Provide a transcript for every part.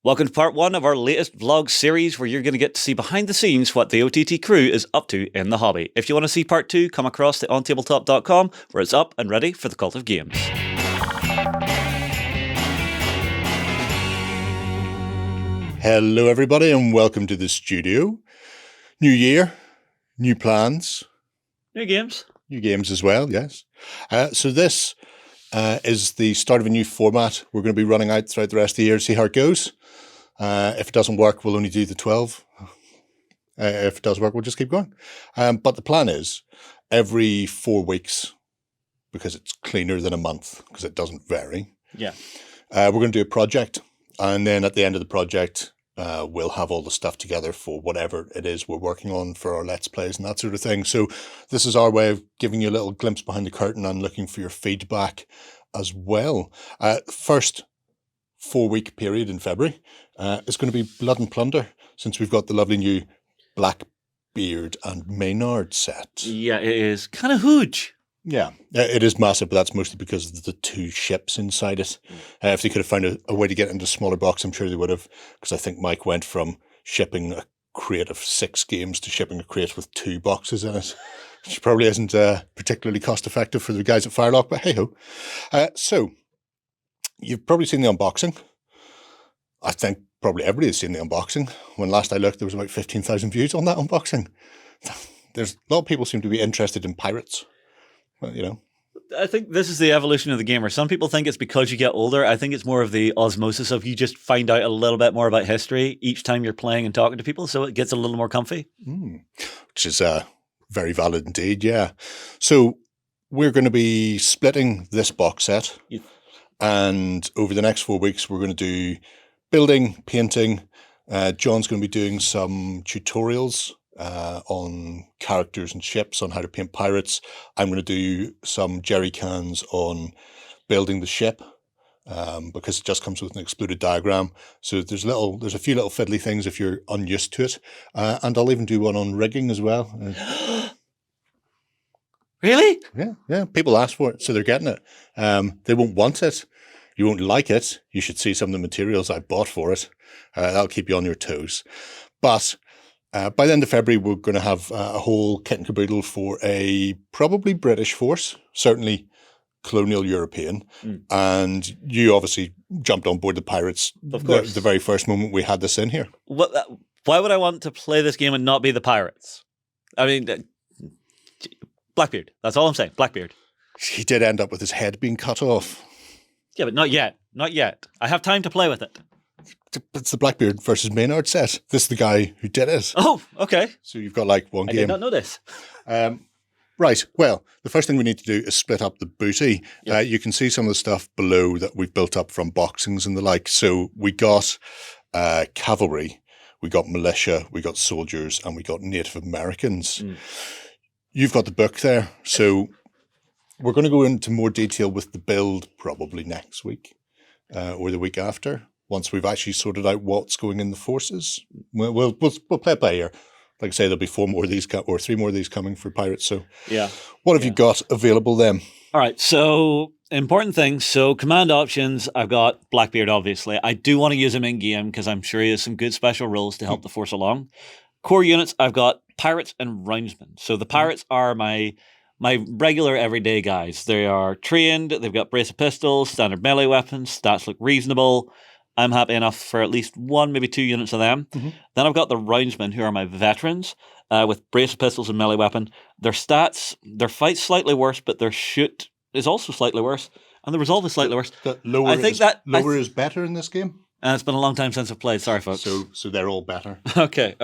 Welcome to part one of our latest vlog series where you're going to get to see behind the scenes what the OTT crew is up to in the hobby. If you want to see part two, come across to OnTableTop.com where it's up and ready for the cult of games. Hello everybody and welcome to the studio. New year, new plans. New games. New games as well, yes. So this is the start of a new format. We're going to be running out throughout the rest of the year to see how it goes. If it doesn't work, we'll only do the 12. If it does work, we'll just keep going. But the plan is every 4 weeks, because it's cleaner than a month, because it doesn't vary. Yeah. We're going to do a project. And then at the end of the project, we'll have all the stuff together for whatever it is we're working on for our Let's Plays and that sort of thing. So this is our way of giving you a little glimpse behind the curtain and looking for your feedback as well. First 4-week period in February is going to be Blood and Plunder, since we've got the lovely new Blackbeard and Maynard set. Yeah, it is kind of huge. Yeah, it is massive, but that's mostly because of the 2 ships inside it. If they could have found a way to get into a smaller box, I'm sure they would have, because I think Mike went from shipping a crate of 6 games to shipping a crate with 2 boxes in it, which probably isn't particularly cost effective for the guys at Firelock, but hey-ho. So, you've probably seen the unboxing. I think probably everybody has seen the unboxing. When last I looked, there was about 15,000 views on that unboxing. There's a lot of people seem to be interested in pirates. Well, you know, I think this is the evolution of the gamer. Some people think it's because you get older. I think it's more of the osmosis of you just find out a little bit more about history each time you're playing and talking to people, so it gets a little more comfy. Which is very valid indeed, yeah. So we're going to be splitting this box set, and over the next 4 weeks we're going to do building, painting. John's going to be doing some tutorials on characters and ships, on how to paint pirates. I'm going to do some jerry cans on building the ship, because it just comes with an exploded diagram. So there's a few little fiddly things if you're unused to it. And I'll even do one on rigging as well. Really? Yeah. People ask for it, so they're getting it. They won't want it. You won't like it. You should see some of the materials I bought for it. That'll keep you on your toes. But by the end of February, we're going to have a whole kit and caboodle for a probably British force, certainly colonial European. And you obviously jumped on board the pirates the very first moment we had this in here. Why would I want to play this game and not be the pirates? I mean, Blackbeard. That's all I'm saying. Blackbeard. He did end up with his head being cut off. Yeah, but not yet. Not yet. I have time to play with it. It's the Blackbeard versus Maynard set. This is the guy who did it. Oh, okay. So you've got like one game. I did not know this. Right. Well, the first thing we need to do is split up the booty. Yep. You can see some of the stuff below that we've built up from boxings and the like. So we got cavalry, we got militia, we got soldiers, and we got Native Americans. You've got the book there. So we're going to go into more detail with the build probably next week or the week after, once we've actually sorted out what's going in the forces. We'll play it by ear. Like I say, there'll be 4 more of these or 3 more of these coming for pirates. So yeah, what have you got available then? All right, so important things. So command options, I've got Blackbeard, obviously. I do want to use him in game because I'm sure he has some good special rules to help the force along. Core units, I've got pirates and roundsmen. So the pirates are my regular everyday guys. They are trained, they've got brace of pistols, standard melee weapons, stats look reasonable. I'm happy enough for at least 1, maybe 2 units of them. Then I've got the roundsmen, who are my veterans, with brace of pistols and melee weapon. Their stats, their fight's slightly worse, but their shoot is also slightly worse, and the resolve is slightly worse. Lower is better in this game? It's been a long time since I've played. Sorry, folks. So they're all better. Okay.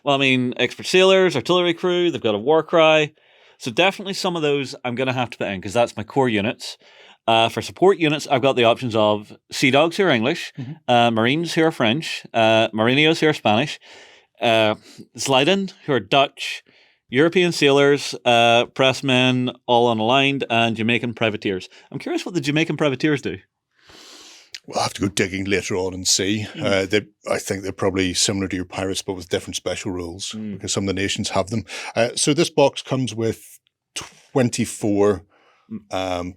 Well, I mean, expert sailors, artillery crew, they've got a war cry. So definitely some of those I'm going to have to put in because that's my core units. For support units, I've got the options of Sea Dogs, who are English, Marines, who are French, Marineros, who are Spanish, Sliden, who are Dutch, European sailors, pressmen, all unaligned, and Jamaican privateers. I'm curious what the Jamaican privateers do. We'll have to go digging later on and see. I think they're probably similar to your pirates, but with different special rules, because some of the nations have them. So this box comes with 24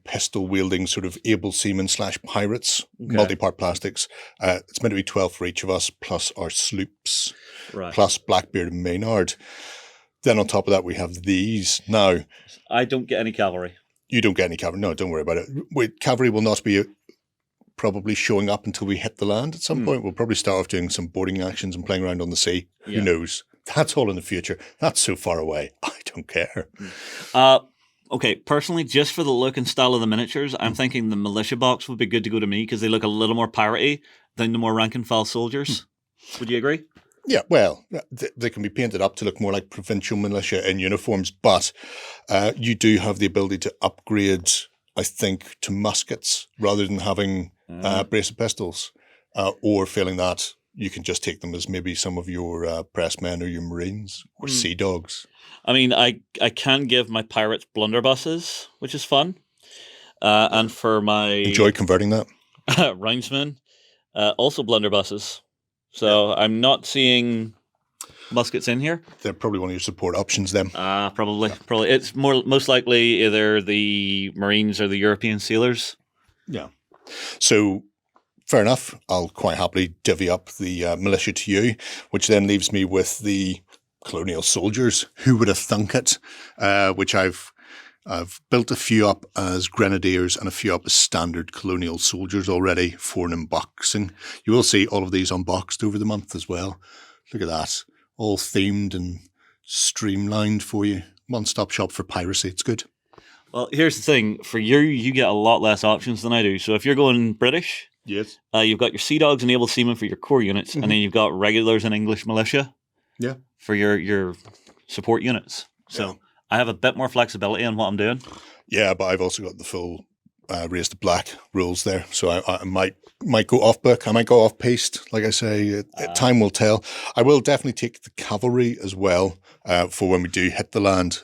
pistol-wielding sort of able seamen / pirates, Okay. multi-part plastics. It's meant to be 12 for each of us, plus our sloops, Right. plus Blackbeard and Maynard. Then on top of that, we have these. Now, I don't get any cavalry. you don't get any cavalry. No, don't worry about it. Cavalry will not be probably showing up until we hit the land at some point. We'll probably start off doing some boarding actions and playing around on the sea. Yeah. Who knows? That's all in the future. That's so far away. I don't care. Okay, personally, just for the look and style of the miniatures, I'm thinking the militia box would be good to go to me because they look a little more piratey than the more rank and file soldiers. Would you agree? Yeah, well, they can be painted up to look more like provincial militia in uniforms, but you do have the ability to upgrade, I think, to muskets rather than having brace of pistols, or failing that, you can just take them as maybe some of your pressmen or your marines or sea dogs. I mean, I can give my pirates blunderbusses, which is fun. And for my... Enjoy converting that. roundsmen, also blunderbusses. So I'm not seeing muskets in here. They're probably one of your support options then. Probably. It's most likely either the Marines or the European sailors. Yeah. So fair enough. I'll quite happily divvy up the militia to you, which then leaves me with the colonial soldiers. Who would have thunk it? Which I've built a few up as grenadiers and a few up as standard colonial soldiers already for an unboxing. You will see all of these unboxed over the month as well. Look at that. All themed and streamlined for you. One-stop shop for piracy. It's good. Well, here's the thing. For you get a lot less options than I do. So if you're going British, yes, you've got your Sea Dogs and Able Seamen for your core units, and then you've got regulars and English militia for your support units. So I have a bit more flexibility in what I'm doing. Yeah, but I've also got the full Raise to Black rules there. So I might go off book. I might go off piste. Like I say, time will tell. I will definitely take the cavalry as well for when we do hit the land,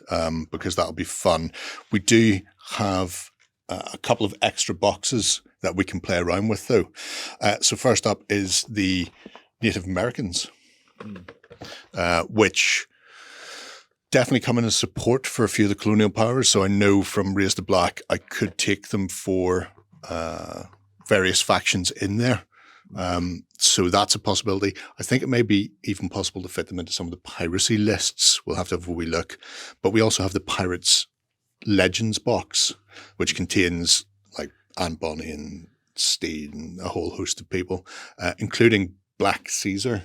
because that'll be fun. We do have a couple of extra boxes that we can play around with, though. So first up is the Native Americans, which definitely come in as support for a few of the colonial powers. So I know from Raise to Black, I could take them for various factions in there. So that's a possibility. I think it may be even possible to fit them into some of the piracy lists. We'll have to have a wee look. But we also have the Pirates Legends box, which contains like Anne Bonny and Steed and a whole host of people, including Black Caesar,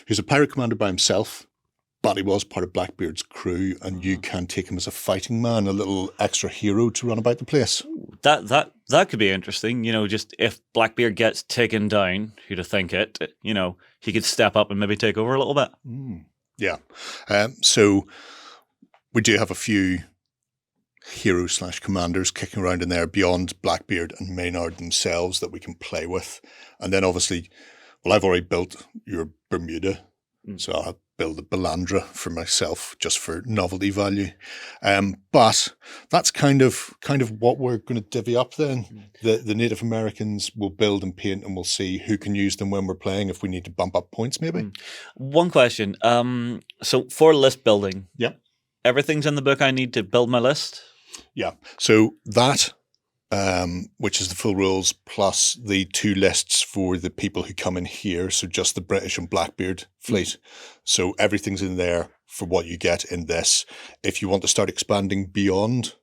who's a pirate commander by himself. But he was part of Blackbeard's crew, and you can take him as a fighting man, a little extra hero to run about the place. That could be interesting. You know, just if Blackbeard gets taken down, who'd have think it? You know, he could step up and maybe take over a little bit. Yeah. So we do have a few heroes / commanders kicking around in there beyond Blackbeard and Maynard themselves that we can play with. And then obviously, well, I've already built your Bermuda, so I'll build a Balandra for myself just for novelty value. But that's kind of what we're going to divvy up then. The Native Americans will build and paint, and we'll see who can use them when we're playing if we need to bump up points maybe. One question. So for list building, everything's in the book I need to build my list? Yeah. So that, which is the full rules, plus the 2 lists for the people who come in here. So just the British and Blackbeard fleet. So everything's in there for what you get in this. If you want to start expanding beyond,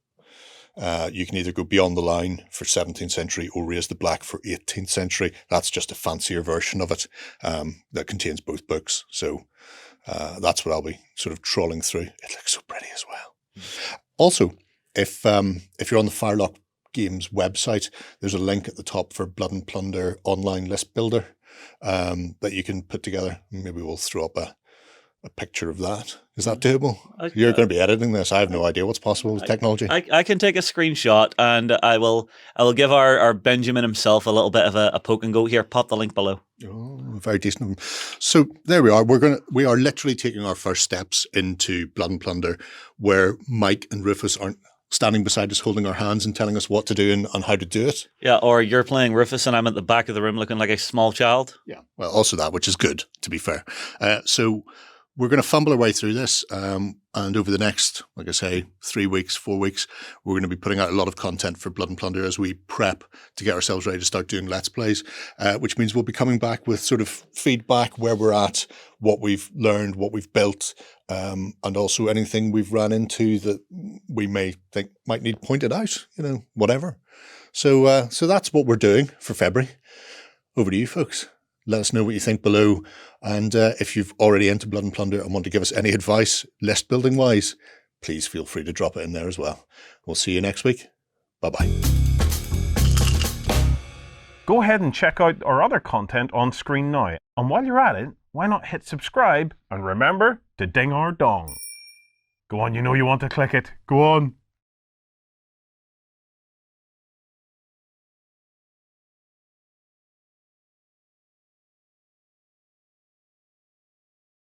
you can either go Beyond the Line for 17th century or Raise the Black for 18th century. That's just a fancier version of it that contains both books. So that's what I'll be sort of trawling through. It looks so pretty as well. Also, if you're on the Firelock Games website, there's a link at the top for Blood and Plunder online list builder that you can put together. Maybe we'll throw up a picture of that. Is that doable? You're going to be editing this. I have no idea what's possible with technology. I can take a screenshot, and I will give our Benjamin himself a little bit of a poke and go. Here, pop the link below. Oh, very decent. So there we are. We are literally taking our first steps into Blood and Plunder, where Mike and Rufus aren't standing beside us holding our hands and telling us what to do and how to do it. Yeah, or you're playing Rufus and I'm at the back of the room looking like a small child. Yeah, well, also that, which is good, to be fair. So we're going to fumble our way through this. And over the next, like I say, 3 weeks, 4 weeks, we're going to be putting out a lot of content for Blood and Plunder as we prep to get ourselves ready to start doing Let's Plays, which means we'll be coming back with sort of feedback, where we're at, what we've learned, what we've built, and also anything we've run into that we may think might need pointed out, whatever. So that's what we're doing for February. Over to you, folks. Let us know what you think below. And if you've already entered Blood and Plunder and want to give us any advice, list building wise, please feel free to drop it in there as well. We'll see you next week. Bye-bye. Go ahead and check out our other content on screen now. And while you're at it, why not hit subscribe and remember to ding our dong. Go on, you know you want to click it. Go on.